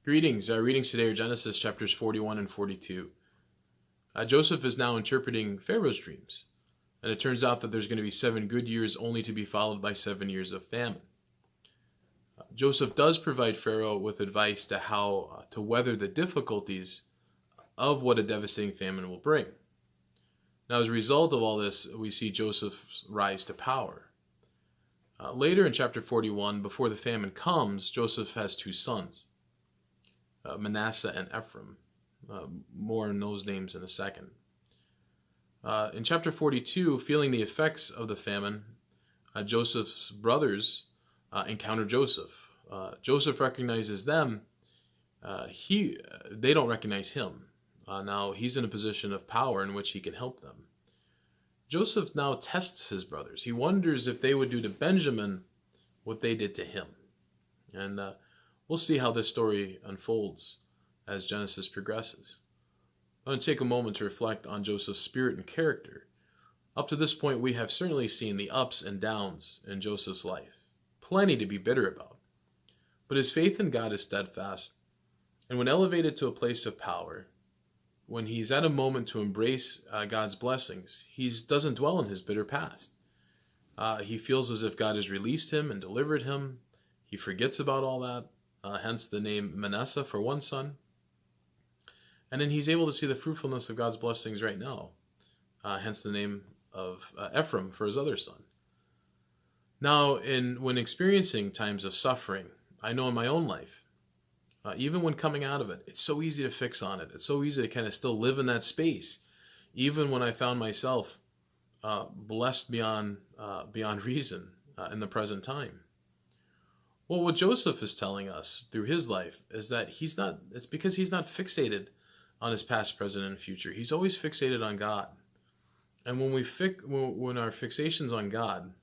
Greetings. Our readings today are Genesis chapters 41 and 42. Joseph is now interpreting Pharaoh's dreams, and it turns out that there's going to be 7 good years only to be followed by 7 years of famine. Joseph does provide Pharaoh with advice to how to weather the difficulties of what a devastating famine will bring. Now, as a result of all this, we see Joseph's rise to power. Later in chapter 41, before the famine comes, Joseph has 2 sons, Manasseh and Ephraim. More on those names in a second. In chapter 42, feeling the effects of the famine, Joseph's brothers encounter Joseph. Joseph recognizes them. They don't recognize him. Now he's in a position of power in which he can help them. Joseph now tests his brothers. He wonders if they would do to Benjamin what they did to him. And we'll see how this story unfolds as Genesis progresses. I'm going to take a moment to reflect on Joseph's spirit and character. Up to this point, we have certainly seen the ups and downs in Joseph's life. Plenty to be bitter about. But his faith in God is steadfast. And when elevated to a place of power, when he's at a moment to embrace God's blessings, he doesn't dwell in his bitter past. He feels as if God has released him and delivered him. He forgets about all that, hence the name Manasseh for one son. And then he's able to see the fruitfulness of God's blessings right now, hence the name of Ephraim for his other son. Now, when experiencing times of suffering, I know in my own life, even when coming out of it, it's so easy to fix on it. It's so easy to kind of still live in that space, even when I found myself blessed beyond reason in the present time. Well, what Joseph is telling us through his life is that it's because he's not fixated on his past, present, and future. He's always fixated on God. And when our fixation's on God,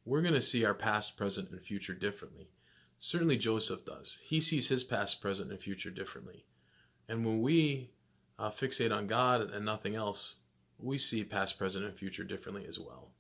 we're going to see our past, present, and future differently. Certainly Joseph does. He sees his past, present, and future differently. And when we fixate on God and nothing else, we see past, present, and future differently as well.